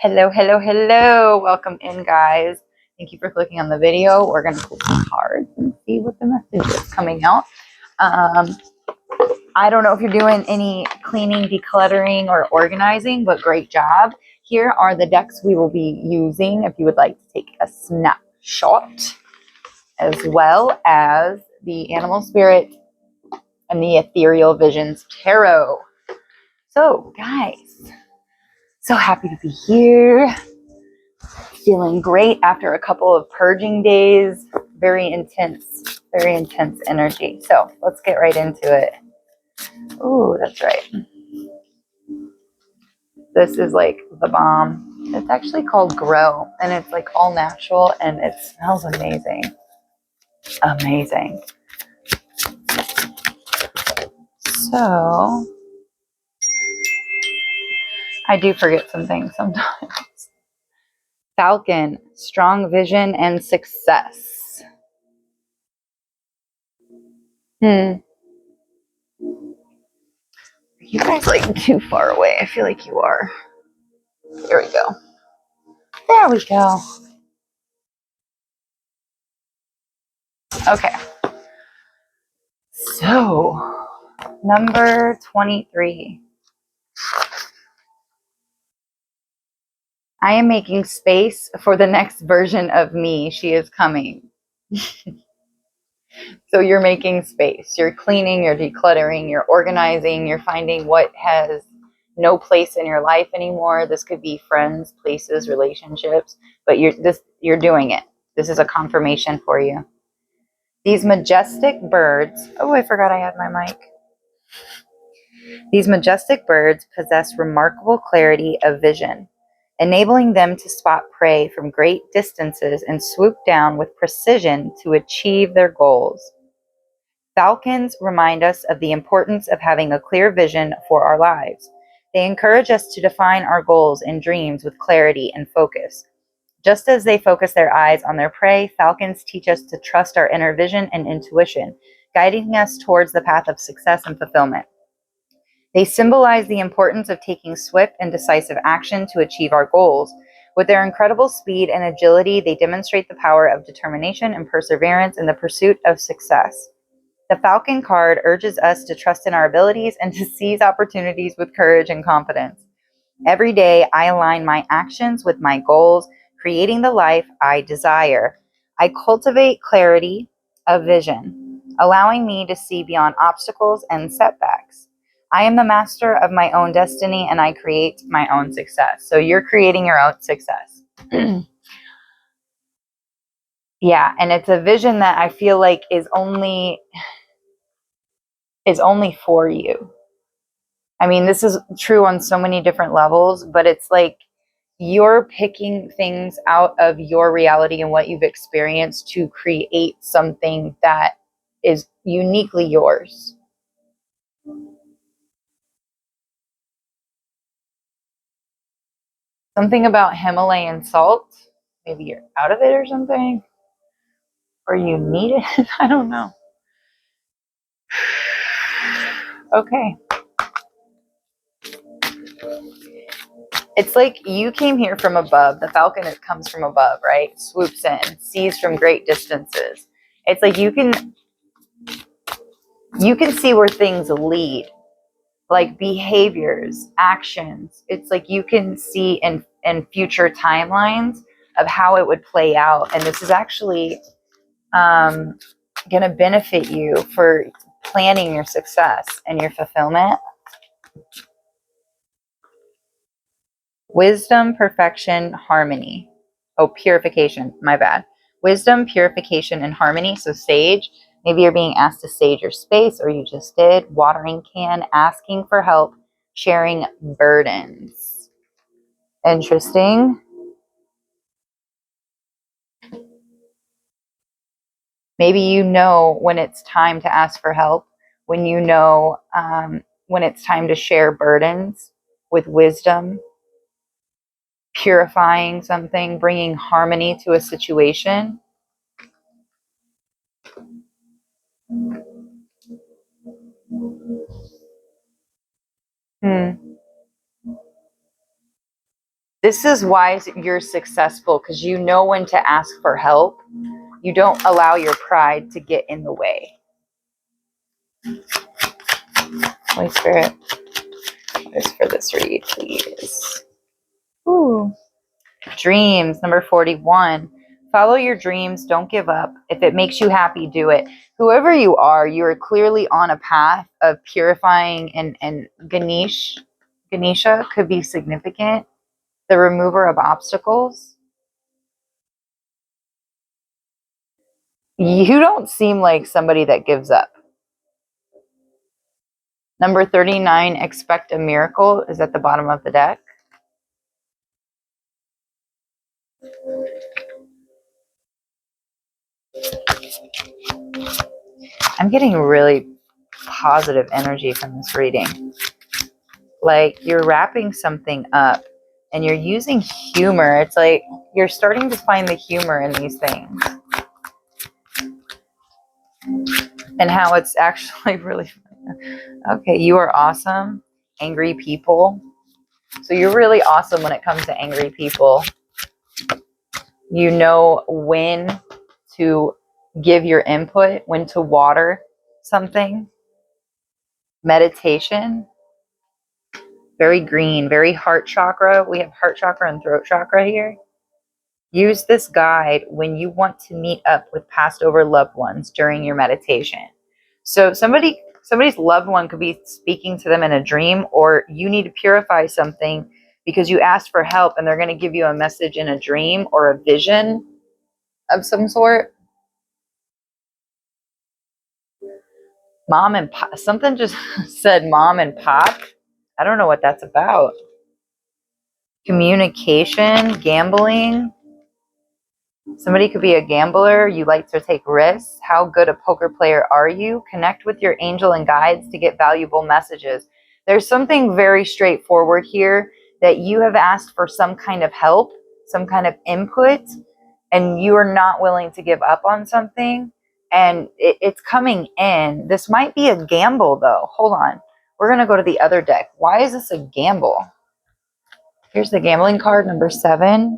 Hello, hello, hello. Welcome in, guys. Thank you for clicking on the video. We're going to pull some cards and see what the message is coming out. I don't know if you're doing any cleaning, decluttering, or organizing, but great job. Here are the decks we will be using if you would like to take a snapshot, as well as the Animal Spirit and the Ethereal Visions Tarot. So, guys, so happy to be here. Feeling great after a couple of purging days. Very intense energy. So let's get right into it. Ooh, that's right. This is like the bomb. It's actually called Grow, and it's like all natural, and it smells amazing. Amazing. So I do forget some things sometimes. Falcon, strong vision and success. Are you guys like too far away? I feel like you are. Here we go. There we go. Okay. So, number 23. I am making space for the next version of me. She is coming. So you're making space. You're cleaning, you're decluttering, you're organizing, you're finding what has no place in your life anymore. This could be friends, places, relationships, but you're doing it. This is a confirmation for you. These majestic birds. Oh, I forgot I had my mic. These majestic birds possess remarkable clarity of vision, enabling them to spot prey from great distances and swoop down with precision to achieve their goals. Falcons remind us of the importance of having a clear vision for our lives. They encourage us to define our goals and dreams with clarity and focus. Just as they focus their eyes on their prey, falcons teach us to trust our inner vision and intuition, guiding us towards the path of success and fulfillment. They symbolize the importance of taking swift and decisive action to achieve our goals. With their incredible speed and agility, they demonstrate the power of determination and perseverance in the pursuit of success. The Falcon card urges us to trust in our abilities and to seize opportunities with courage and confidence. Every day, I align my actions with my goals, creating the life I desire. I cultivate clarity of vision, allowing me to see beyond obstacles and setbacks. I am the master of my own destiny, and I create my own success. So you're creating your own success. Yeah, and it's a vision that I feel like is only for you. I mean, this is true on so many different levels, but it's like you're picking things out of your reality and what you've experienced to create something that is uniquely yours. Something about Himalayan salt. Maybe you're out of it or something. Or you need it. I don't know. Okay. It's like you came here from above. The falcon comes from above, right? Swoops in, sees from great distances. It's like you can see where things lead, like behaviors, actions. It's like you can see in future timelines of how it would play out. And this is actually going to benefit you for planning your success and your fulfillment. Wisdom, perfection, harmony. Oh, purification. My bad. Wisdom, purification, and harmony. So sage. Maybe you're being asked to sage your space, or you just did. Watering can, asking for help, sharing burdens. Interesting. Maybe you know when it's time to ask for help, when you know when it's time to share burdens with wisdom, purifying something, bringing harmony to a situation. This is why you're successful, because you know when to ask for help. You don't allow your pride to get in the way. Holy Spirit, what is for this read, please? Ooh. Dreams, number 41. Follow your dreams. Don't give up. If it makes you happy, do it. Whoever you are clearly on a path of purifying, and Ganesha could be significant. The remover of obstacles. You don't seem like somebody that gives up. Number 39, expect a miracle, is at the bottom of the deck. I'm getting really positive energy from this reading. Like you're wrapping something up and you're using humor. It's like you're starting to find the humor in these things. And how it's actually really okay, you are awesome. Angry people. So you're really awesome when it comes to angry people. You know when to give your input, when to water something. Meditation. Very green, very heart chakra. We have heart chakra and throat chakra here. Use this guide when you want to meet up with past over loved ones during your meditation. So somebody's loved one could be speaking to them in a dream, or you need to purify something because you asked for help and they're going to give you a message in a dream or a vision of some sort. Mom and pop. Something just said mom and pop. I don't know what that's about. Communication, gambling. Somebody could be a gambler. You like to take risks. How good a poker player are you? Connect with your angel and guides to get valuable messages. There's something very straightforward here that you have asked for some kind of help, some kind of input, and you are not willing to give up on something. And it's coming in. This might be a gamble, though. Hold on. We're going to go to the other deck. Why is this a gamble? Here's the gambling card, number 7.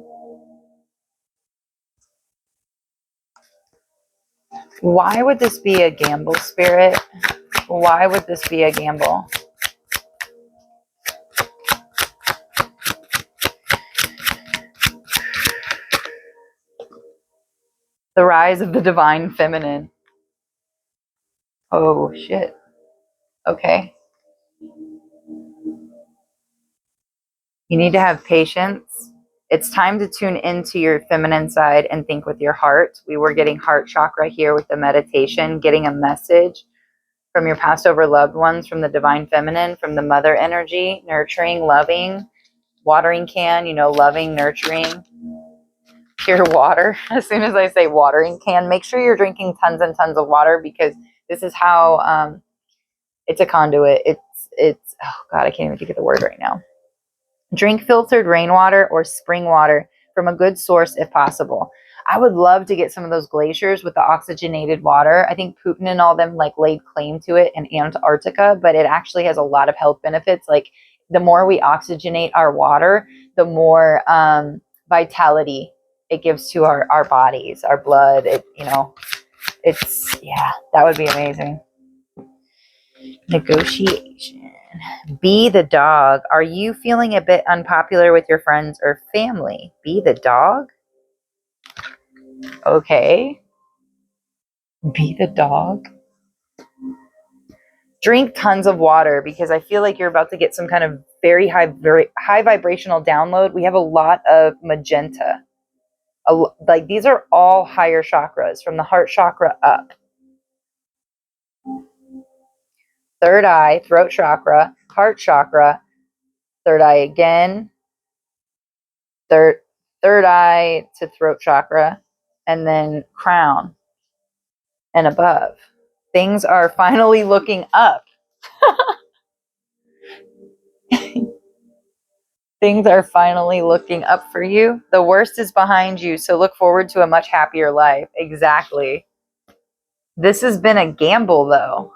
Why would this be a gamble, Spirit? Why would this be a gamble? The rise of the divine feminine. Oh, shit. Okay. You need to have patience. It's time to tune into your feminine side and think with your heart. We were getting heart chakra here with the meditation, getting a message from your past over loved ones, from the divine feminine, from the mother energy, nurturing, loving, watering can, loving, nurturing, pure water. As soon as I say watering can, make sure you're drinking tons and tons of water, because this is how it's a conduit. It's oh God, I can't even think of the word right now. Drink filtered rainwater or spring water from a good source if possible. I would love to get some of those glaciers with the oxygenated water. I think Putin and all them laid claim to it in Antarctica, but it actually has a lot of health benefits. Like the more we oxygenate our water, the more vitality it gives to our bodies, our blood. That would be amazing. Negotiation. Be the dog. Are you feeling a bit unpopular with your friends or family? Be the dog? Okay. Be the dog. Drink tons of water, because I feel like you're about to get some kind of very high vibrational download. We have a lot of magenta. Like these are all higher chakras from the heart chakra up. Third eye, throat chakra, heart chakra, third eye again, third eye to throat chakra, and then crown and above. Things are finally looking up. Things are finally looking up for you. The worst is behind you, so look forward to a much happier life. Exactly. This has been a gamble, though.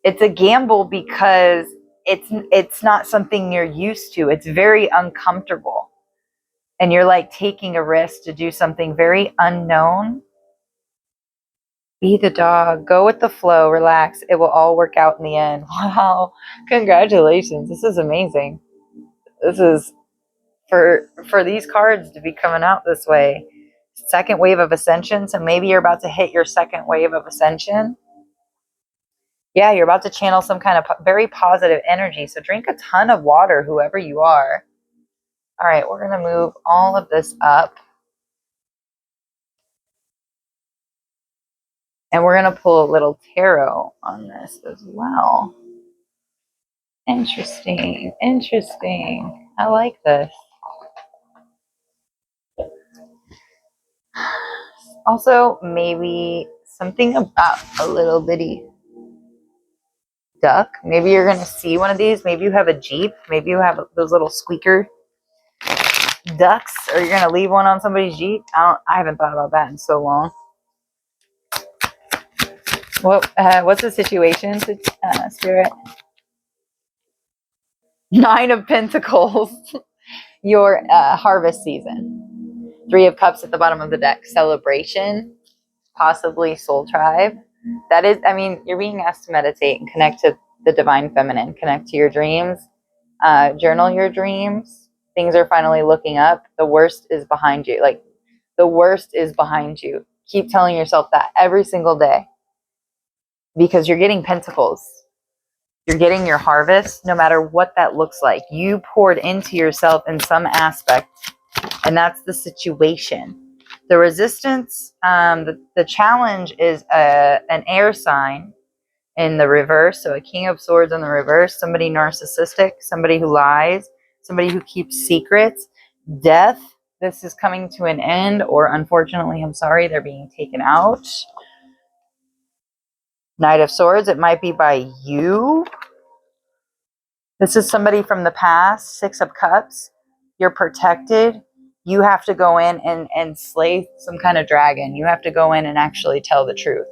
It's a gamble because it's not something you're used to. It's very uncomfortable. And you're like taking a risk to do something very unknown. Be the dog, go with the flow, relax. It will all work out in the end. Wow. Congratulations. This is amazing. This is for these cards to be coming out this way. Second wave of ascension. So maybe you're about to hit your second wave of ascension. Yeah, you're about to channel some kind of very positive energy. So drink a ton of water, whoever you are. All right, we're going to move all of this up. And we're going to pull a little tarot on this as well. Interesting. Interesting. I like this. Also, maybe something about a little bitty duck. Maybe you're going to see one of these. Maybe you have a Jeep. Maybe you have those little squeaker ducks, or you're going to leave one on somebody's Jeep. I haven't thought about that in so long. What's the situation, Spirit? 9 of Pentacles. Your harvest season. 3 of Cups at the bottom of the deck. Celebration. Possibly soul tribe. That is, I mean, you're being asked to meditate and connect to the divine feminine. Connect to your dreams. Journal your dreams. Things are finally looking up. The worst is behind you. Like, the worst is behind you. Keep telling yourself that every single day. Because you're getting pentacles. You're getting your harvest, no matter what that looks like. You poured into yourself in some aspect, and that's the situation. The resistance, the challenge is an air sign in the reverse. So a King of Swords in the reverse, somebody narcissistic, somebody who lies, somebody who keeps secrets. Death, this is coming to an end, or unfortunately, I'm sorry, they're being taken out. Knight of Swords, it might be by you. This is somebody from the past. 6 of Cups. You're protected. You have to go in and slay some kind of dragon. You have to go in and actually tell the truth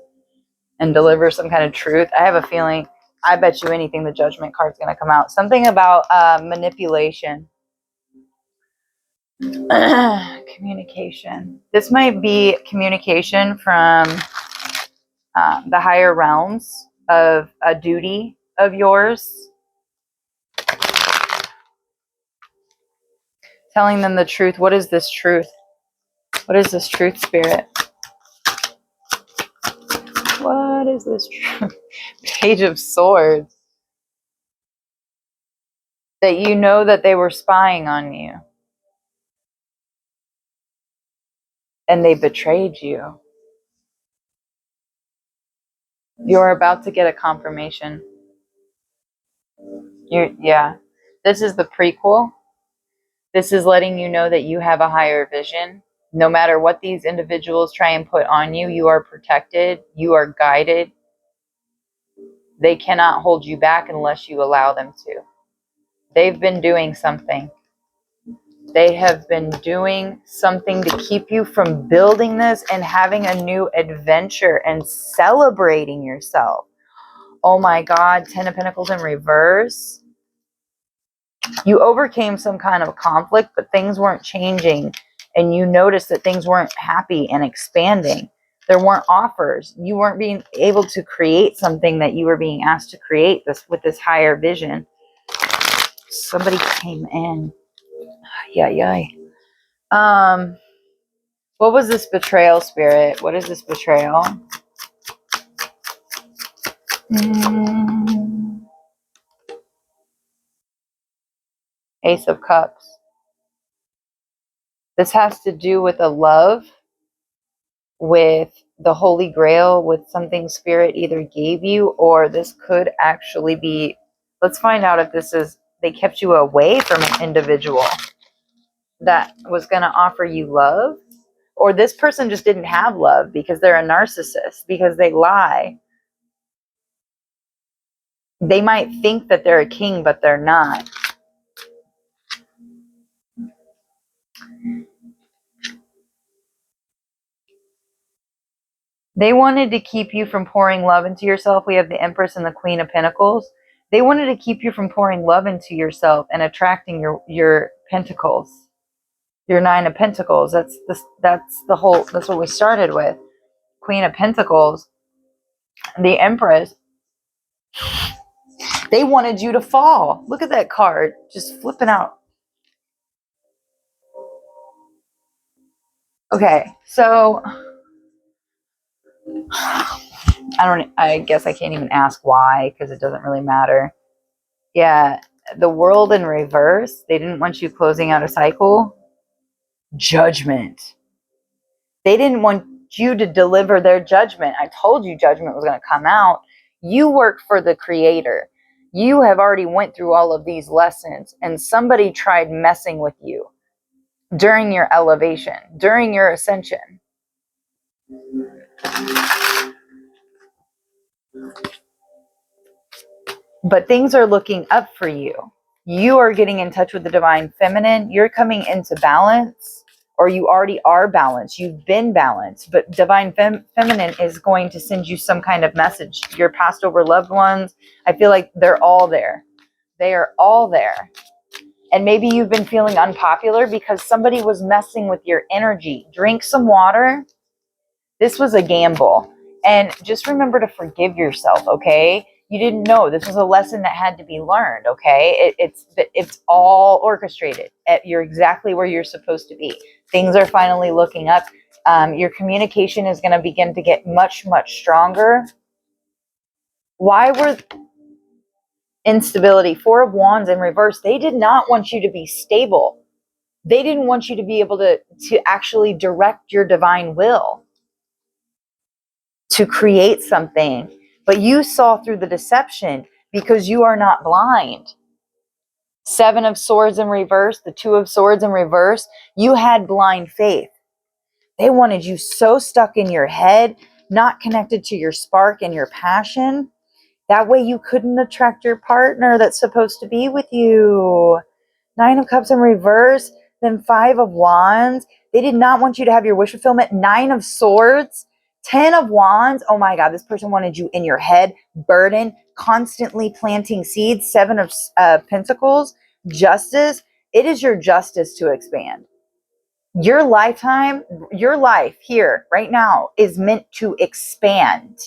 and deliver some kind of truth. I have a feeling, I bet you anything, the Judgment card's going to come out. Something about manipulation. Communication. This might be communication from the higher realms of a duty of yours. Telling them the truth. What is this truth? What is this truth, Spirit? What is this truth? Page of Swords. That you know that they were spying on you. And they betrayed you. You're about to get a confirmation. Yeah. This is the prequel. This is letting you know that you have a higher vision. No matter what these individuals try and put on you, you are protected. You are guided. They cannot hold you back unless you allow them to. They've been doing something. They have been doing something to keep you from building this and having a new adventure and celebrating yourself. Oh my God, 10 of Pentacles in reverse. You overcame some kind of conflict, but things weren't changing. And you noticed that things weren't happy and expanding. There weren't offers. You weren't being able to create something that you were being asked to create with this higher vision. Somebody came in. Yeah. What was this betrayal, Spirit? What is this betrayal? Ace of Cups. This has to do with a love, with the Holy Grail, with something Spirit either gave you, or this could actually be, let's find out if this is, they kept you away from an individual that was going to offer you love, or this person just didn't have love because they're a narcissist, because they lie. They might think that they're a king, but they're not. They wanted to keep you from pouring love into yourself. We have the Empress and the Queen of Pentacles. They wanted to keep you from pouring love into yourself and attracting your pentacles, your 9 of Pentacles. That's what we started with. Queen of Pentacles, the Empress. They wanted you to fall. Look at that card, just flipping out. Okay, so I guess I can't even ask why, because it doesn't really matter. Yeah, the World in reverse. They didn't want you closing out a cycle. Judgment. They didn't want you to deliver their judgment. I told you judgment was going to come out. You work for the Creator. You have already went through all of these lessons, and somebody tried messing with you during your elevation, during your ascension. But things are looking up for you. You are getting in touch with the divine feminine. You're coming into balance, or you already are balanced. You've been balanced, but divine feminine is going to send you some kind of message. Your past over loved ones, I feel like they're all there. They are all there. And maybe you've been feeling unpopular because somebody was messing with your energy. Drink some water. This was a gamble. And just remember to forgive yourself, okay? You didn't know. This was a lesson that had to be learned, okay? It's all orchestrated. You're exactly where you're supposed to be. Things are finally looking up. Your communication is going to begin to get much, much stronger. Why were instability? 4 of Wands in reverse. They did not want you to be stable. They didn't want you to be able to actually direct your divine will, to create something. But you saw through the deception because you are not blind. 7 of Swords in reverse, the 2 of Swords in reverse. You had blind faith. They wanted you so stuck in your head, not connected to your spark and your passion. That way you couldn't attract your partner that's supposed to be with you. 9 of Cups in reverse, then 5 of Wands. They did not want you to have your wish fulfillment. 9 of Swords, 10 of Wands. Oh my God, this person wanted you in your head, burdened, constantly planting seeds. 7 of Pentacles, Justice. It is your justice to expand. Your lifetime, your life here, right now, is meant to expand.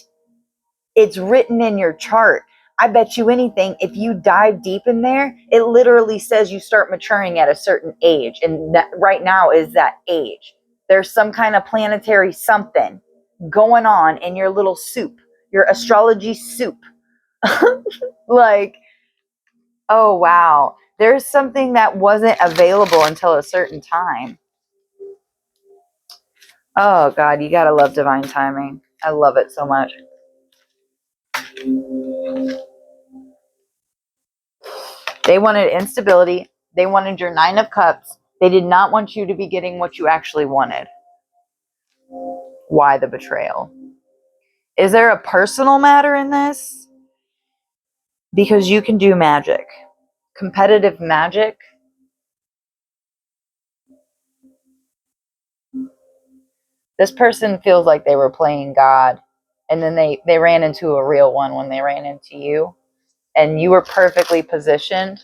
It's written in your chart. I bet you anything, if you dive deep in there, it literally says you start maturing at a certain age. And that right now is that age. There's some kind of planetary something going on in your little soup, your astrology soup. Like, oh, wow. There's something that wasn't available until a certain time. Oh, God, you got to love divine timing. I love it so much. They wanted instability. They wanted your 9 of Cups. They did not want you to be getting what you actually wanted. Why the betrayal? Is there a personal matter in this? Because you can do magic. Competitive magic. This person feels like they were playing God, and then they ran into a real one when they ran into you. And you were perfectly positioned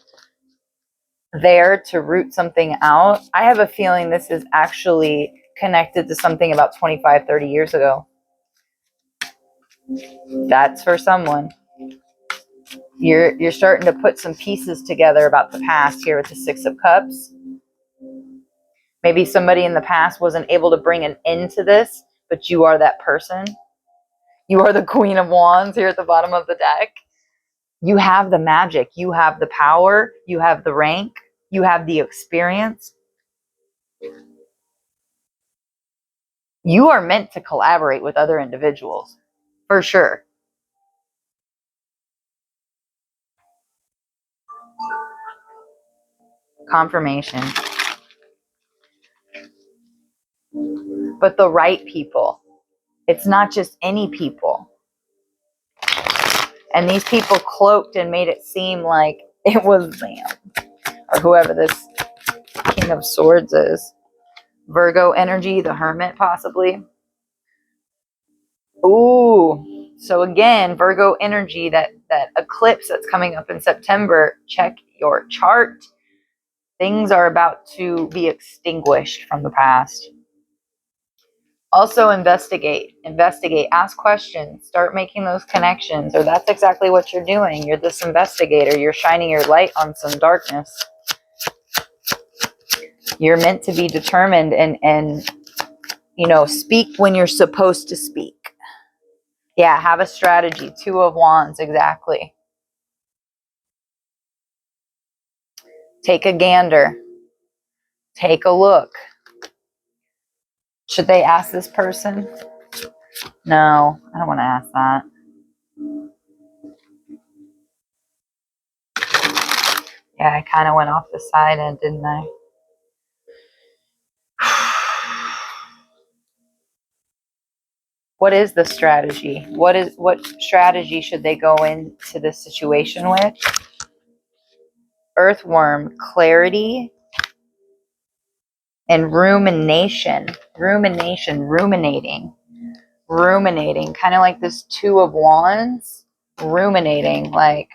there to root something out. I have a feeling this is actually connected to something about 25, 30 years ago. That's for someone. You're starting to put some pieces together about the past here with the 6 of Cups. Maybe somebody in the past wasn't able to bring an end to this, but you are that person. You are the Queen of Wands here at the bottom of the deck. You have the magic. You have the power. You have the rank. You have the experience. You are meant to collaborate with other individuals, for sure. Confirmation. But the right people. It's not just any people. And these people cloaked and made it seem like it was them, or whoever this King of Swords is. Virgo energy, the Hermit possibly. Ooh, so again, Virgo energy, that that eclipse that's coming up in September, check your chart. Things are about to be extinguished from the past. Also investigate, ask questions, start making those connections, or that's exactly what you're doing. You're this investigator. You're shining your light on some darkness. You're meant to be determined and speak when you're supposed to speak. Yeah, have a strategy. 2 of Wands, exactly. Take a gander. Take a look. Should they ask this person? No, I don't want to ask that. Yeah, I kind of went off the side end, didn't I? What is the strategy? What strategy should they go into this situation with? Earthworm, clarity, and rumination. Ruminating. Kind of like this 2 of Wands. Ruminating, like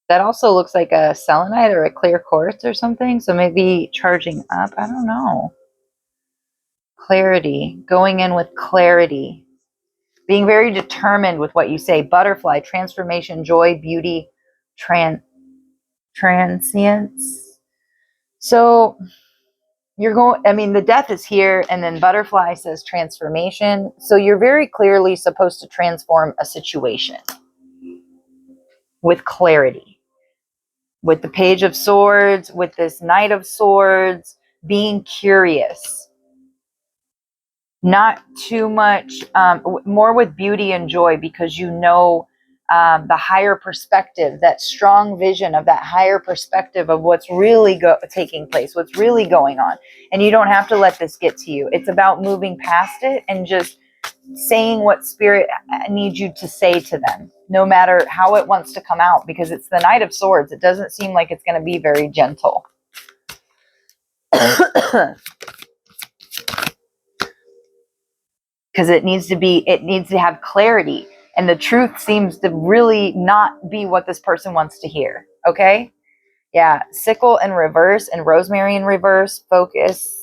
that also looks like a selenite or a clear quartz or something. So maybe charging up. I don't know. Clarity. Going in with clarity. Being very determined with what you say. Butterfly. Transformation. Joy. Beauty. Transience. So you're going, the death is here, and then butterfly says transformation. So you're very clearly supposed to transform a situation with clarity. With the Page of Swords, with this Knight of Swords, being curious. Not too much, more with beauty and joy, because the higher perspective, that strong vision of that higher perspective of what's really taking place, what's really going on. And you don't have to let this get to you. It's about moving past it and just saying what spirit needs you to say to them, no matter how it wants to come out, because it's the Knight of Swords. It doesn't seem like it's going to be very gentle. Because it needs to have clarity, and the truth seems to really not be what this person wants to hear. Okay? Yeah, sickle in reverse and rosemary in reverse. Focus,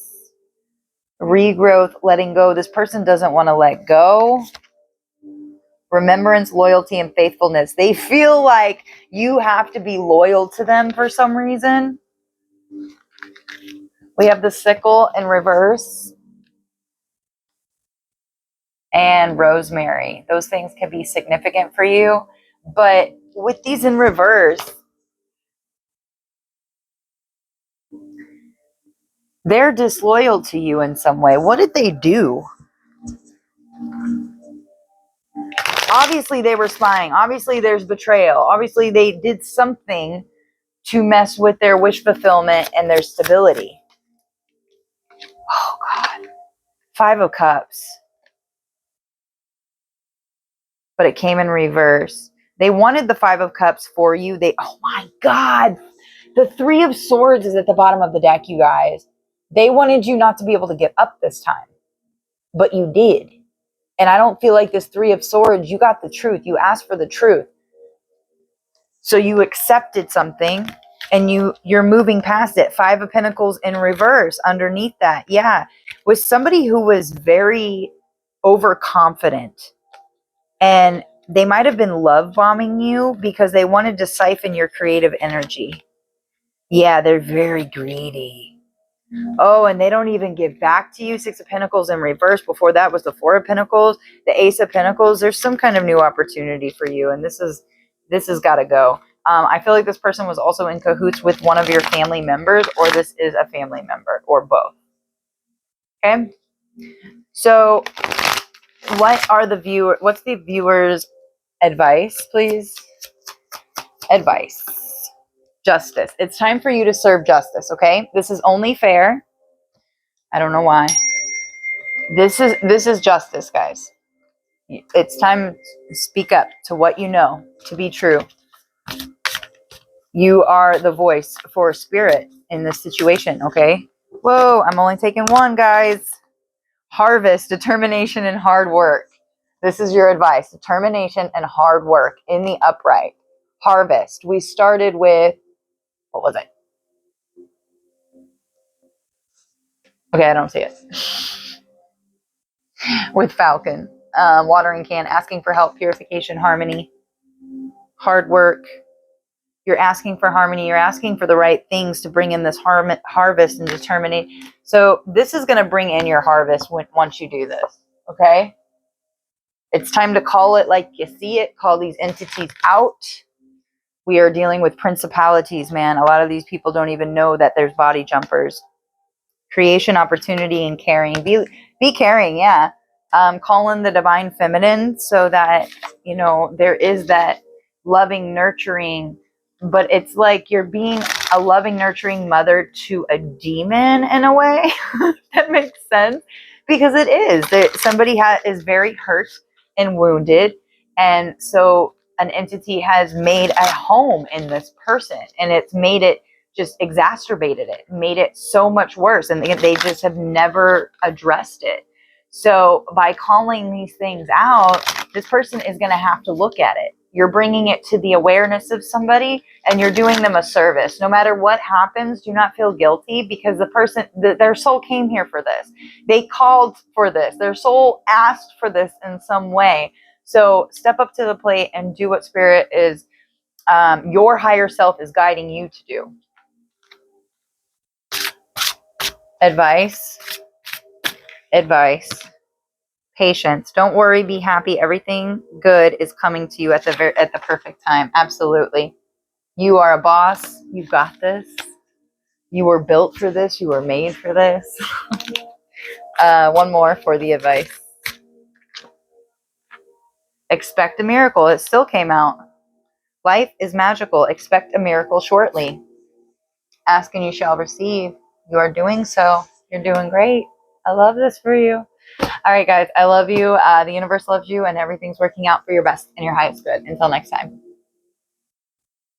regrowth, letting go. This person doesn't want to let go. Remembrance, loyalty, and faithfulness. They feel like you have to be loyal to them for some reason. We have the sickle in reverse and rosemary. Those things can be significant for you. But with these in reverse, they're disloyal to you in some way. What did they do? Obviously, they were spying. Obviously, there's betrayal. Obviously, they did something to mess with their wish fulfillment and their stability. Oh, God. 5 of Cups. But it came in reverse. They wanted the 5 of Cups for you. Oh, my God. The 3 of Swords is at the bottom of the deck, you guys. They wanted you not to be able to get up this time. But you did. And I don't feel like this 3 of Swords, you got the truth. You asked for the truth. So you accepted something and you're moving past it. 5 of Pentacles in reverse underneath that. Yeah. With somebody who was very overconfident, and they might have been love bombing you because they wanted to siphon your creative energy. Yeah, they're very greedy. Oh, and they don't even give back to you. 6 of Pentacles in reverse. Before that was the 4 of Pentacles, the Ace of Pentacles. There's some kind of new opportunity for you, and this has got to go. I feel like this person was also in cahoots with one of your family members, or this is a family member, or both. Okay? So what's the viewer's advice, please? Advice. Justice. It's time for you to serve justice, okay? This is only fair. I don't know why. This is justice, guys. It's time to speak up to what you know to be true. You are the voice for spirit in this situation, okay? Whoa, I'm only taking one, guys. Harvest, determination, and hard work. This is your advice. Determination and hard work in the upright. Harvest. We started with, what was it? Okay, I don't see it. With Falcon. Watering can, asking for help, purification, harmony, hard work. You're asking for harmony. You're asking for the right things to bring in this harvest and determination. So this is going to bring in your harvest once you do this. Okay? It's time to call it like you see it. Call these entities out. We are dealing with principalities, man. A lot of these people don't even know that there's body jumpers. Creation, opportunity, and caring. Be caring, yeah. Call in the divine feminine so that, there is that loving, nurturing, but it's like you're being a loving, nurturing mother to a demon in a way. That makes sense. Because it is. Somebody is very hurt and wounded. And so an entity has made a home in this person. And it's made it, just exacerbated it, made it so much worse. And they just have never addressed it. So by calling these things out, this person is going to have to look at it. You're bringing it to the awareness of somebody and you're doing them a service. No matter what happens, do not feel guilty because the person, their soul came here for this. They called for this. Their soul asked for this in some way. So step up to the plate and do what spirit is, your higher self is guiding you to do. Advice. Patience. Don't worry, be happy. Everything good is coming to you at the perfect time. Absolutely. You are a boss. You got this. You were built for this. You were made for this. One more for the advice. Expect a miracle. It still came out. Life is magical. Expect a miracle shortly. Ask and you shall receive. You are doing so. You're doing great. I love this for you. All right, guys. I love you. The universe loves you, and everything's working out for your best and your highest good. Until next time.